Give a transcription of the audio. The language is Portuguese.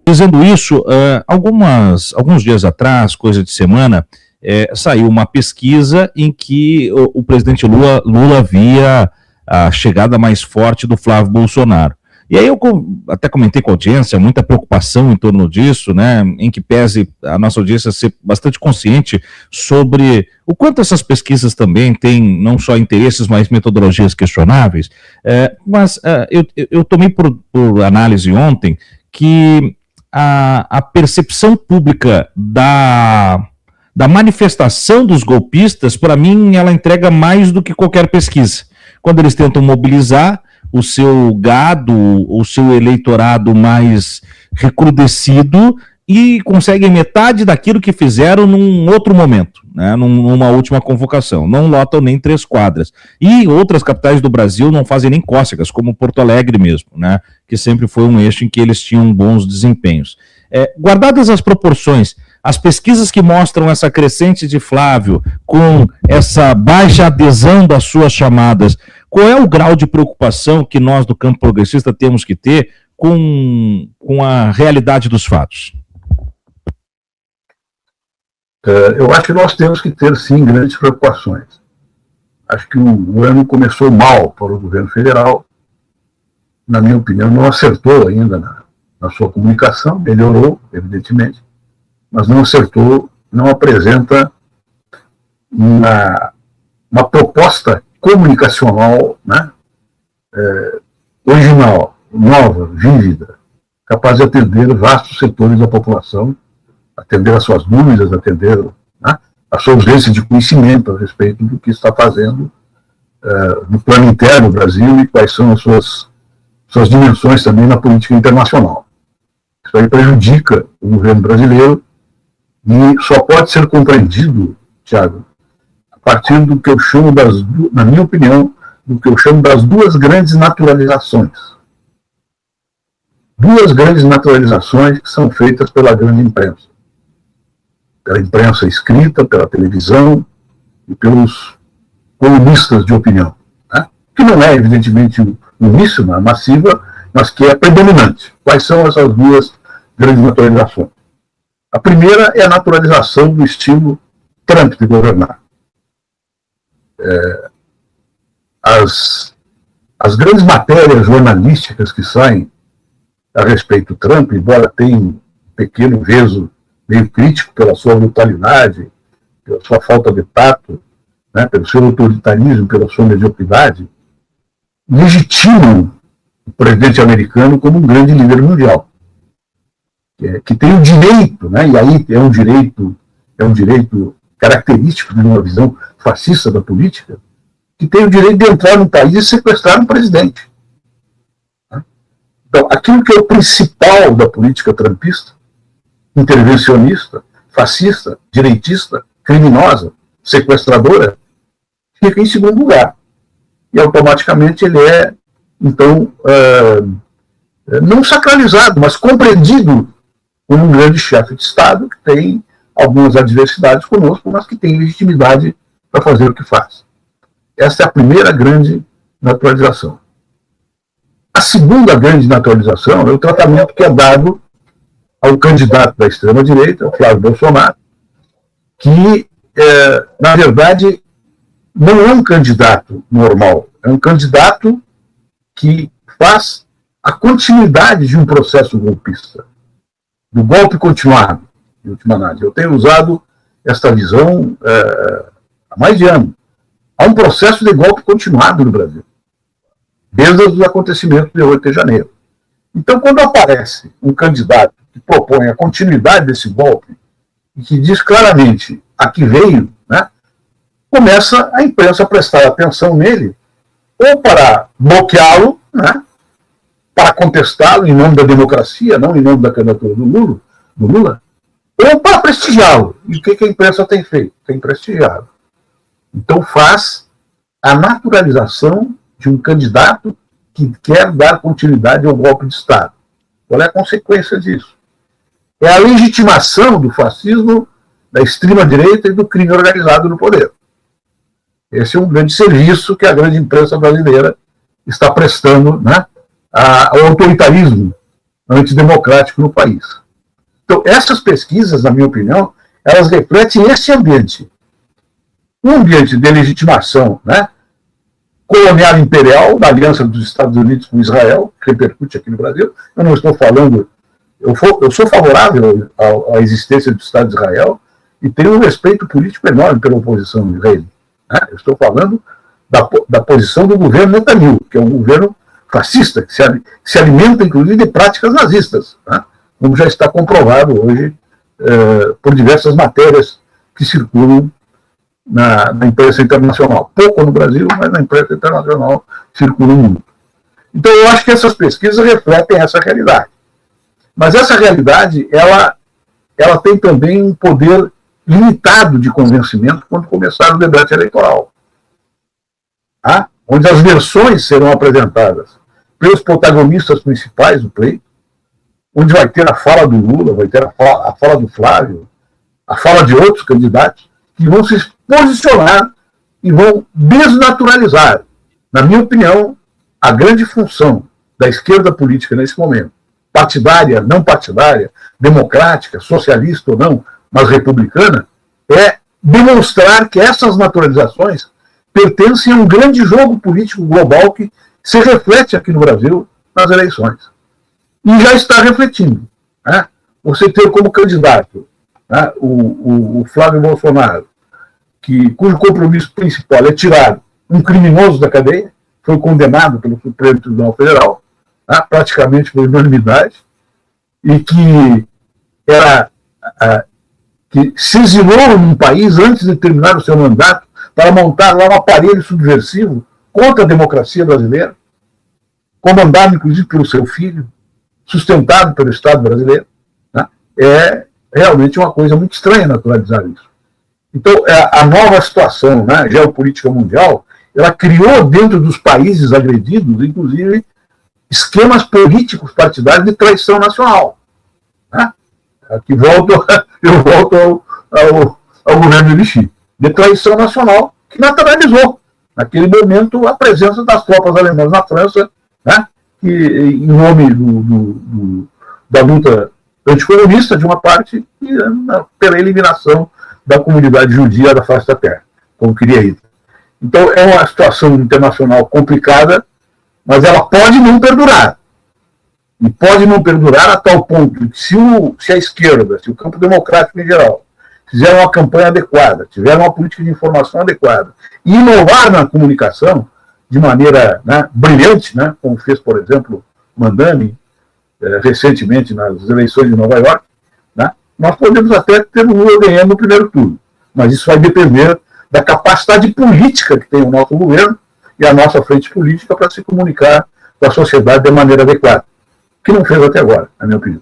Dizendo isso, alguns dias atrás, coisa de semana, saiu uma pesquisa em que o presidente Lula via a chegada mais forte do Flávio Bolsonaro. E aí eu até comentei com a audiência, muita preocupação em torno disso, né, em que pese a nossa audiência ser bastante consciente sobre o quanto essas pesquisas também têm não só interesses, mas metodologias questionáveis. Mas eu tomei por análise ontem que a percepção pública da manifestação dos golpistas, para mim, ela entrega mais do que qualquer pesquisa. Quando eles tentam mobilizar o seu gado, o seu eleitorado mais recrudescido e conseguem metade daquilo que fizeram num outro momento, né, numa última convocação. Não lotam nem 3 quadras. E outras capitais do Brasil não fazem nem cócegas, como Porto Alegre mesmo, né, que sempre foi um eixo em que eles tinham bons desempenhos. Guardadas as proporções, as pesquisas que mostram essa crescente de Flávio com essa baixa adesão das suas chamadas, qual é o grau de preocupação que nós do campo progressista temos que ter com a realidade dos fatos? Eu acho que nós temos que ter, sim, grandes preocupações. Acho que o ano começou mal para o governo federal. Na minha opinião, não acertou ainda na sua comunicação, melhorou, evidentemente, mas não acertou, não apresenta uma proposta comunicacional, né, original, nova, vívida, capaz de atender vastos setores da população, atender às suas dúvidas, atender, né, a sua ausência de conhecimento a respeito do que está fazendo no plano interno do Brasil e quais são as suas dimensões também na política internacional. Isso aí prejudica o governo brasileiro e só pode ser compreendido, Thiago, a partir do que eu chamo na minha opinião, do que eu chamo das 2 grandes naturalizações. 2 grandes naturalizações que são feitas pela grande imprensa. Pela imprensa escrita, pela televisão e pelos colunistas de opinião. Né? Que não é, evidentemente, uníssima, massiva, mas que é predominante. Quais são essas 2 grandes naturalizações? A primeira é a naturalização do estilo Trump de governar. As grandes matérias jornalísticas que saem a respeito do Trump, embora tenha um pequeno veso meio crítico pela sua brutalidade, pela sua falta de tato, né, pelo seu autoritarismo, pela sua mediocridade, legitimam o presidente americano como um grande líder mundial. Que tem o direito, né, e aí é um direito característico de uma visão fascista da política, que tem o direito de entrar no país e sequestrar um presidente. Então, aquilo que é o principal da política trumpista, intervencionista, fascista, direitista, criminosa, sequestradora, fica em segundo lugar. E automaticamente ele é, então, não sacralizado, mas compreendido como um grande chefe de Estado que tem algumas adversidades conosco, mas que tem legitimidade para fazer o que faz. Essa é a primeira grande naturalização. A segunda grande naturalização é o tratamento que é dado ao candidato da extrema-direita, o Flávio Bolsonaro, que, na verdade, não é um candidato normal, é um candidato que faz a continuidade de um processo golpista, do golpe continuado, em última análise. Eu tenho usado esta visão há mais de ano. Há um processo de golpe continuado no Brasil, desde os acontecimentos de 8 de janeiro. Então, quando aparece um candidato que propõe a continuidade desse golpe, e que diz claramente a que veio, né, começa a imprensa a prestar atenção nele, ou para bloqueá-lo, né, para contestá-lo em nome da democracia, não em nome da candidatura do Lula, ou para prestigiá-lo. E o que a imprensa tem feito? Tem prestigiado. Então faz a naturalização de um candidato que quer dar continuidade ao golpe de Estado. Qual é a consequência disso? É a legitimação do fascismo, da extrema-direita e do crime organizado no poder. Esse é um grande serviço que a grande imprensa brasileira está prestando, né, ao autoritarismo antidemocrático no país. Então, essas pesquisas, na minha opinião, elas refletem esse ambiente. Um ambiente de legitimação, né, colonial imperial, da aliança dos Estados Unidos com Israel, que repercute aqui no Brasil. Eu não estou falando... Eu sou favorável à existência do Estado de Israel e tenho um respeito político enorme pela oposição israelita. Né? Eu estou falando da posição do governo Netanyahu, que é um governo fascista, que se alimenta, inclusive, de práticas nazistas, né? Como já está comprovado hoje por diversas matérias que circulam na imprensa internacional. Pouco no Brasil, mas na imprensa internacional circula muito. Então, eu acho que essas pesquisas refletem essa realidade. Mas essa realidade, ela tem também um poder limitado de convencimento quando começar o debate eleitoral. Tá? Onde as versões serão apresentadas pelos protagonistas principais do pleito, onde vai ter a fala do Lula, vai ter a fala do Flávio, a fala de outros candidatos, que vão se posicionar e vão desnaturalizar, na minha opinião, a grande função da esquerda política nesse momento, partidária, não partidária, democrática, socialista ou não, mas republicana, é demonstrar que essas naturalizações pertencem a um grande jogo político global que se reflete aqui no Brasil nas eleições. E já está refletindo. Né? Você ter como candidato, né, o Flávio Bolsonaro, cujo compromisso principal é tirar um criminoso da cadeia, foi condenado pelo Supremo Tribunal Federal, né, praticamente por unanimidade, e que se exilou num país antes de terminar o seu mandato para montar lá um aparelho subversivo contra a democracia brasileira, comandado inclusive pelo seu filho, sustentado pelo Estado brasileiro. Né? É realmente uma coisa muito estranha naturalizar isso. Então, a nova situação, né, geopolítica mundial, ela criou dentro dos países agredidos, inclusive, esquemas políticos partidários de traição nacional. Né? Aqui eu volto ao governo Vichy, de traição nacional, que naturalizou, naquele momento, a presença das tropas alemãs na França, né? Que, em nome da luta anticomunista, de uma parte, e pela eliminação da comunidade judia da face da terra, como queria Hitler. Então, é uma situação internacional complicada, mas ela pode não perdurar. E pode não perdurar a tal ponto que se a esquerda, se o campo democrático em geral, fizer uma campanha adequada, tiver uma política de informação adequada, e inovar na comunicação de maneira, né, brilhante, né, como fez, por exemplo, Mandani, recentemente nas eleições de Nova York, né, nós podemos até ter o Lula ganhando no primeiro turno. Mas isso vai depender da capacidade política que tem o nosso governo e a nossa frente política para se comunicar com a sociedade de maneira adequada, que não fez até agora, na minha opinião.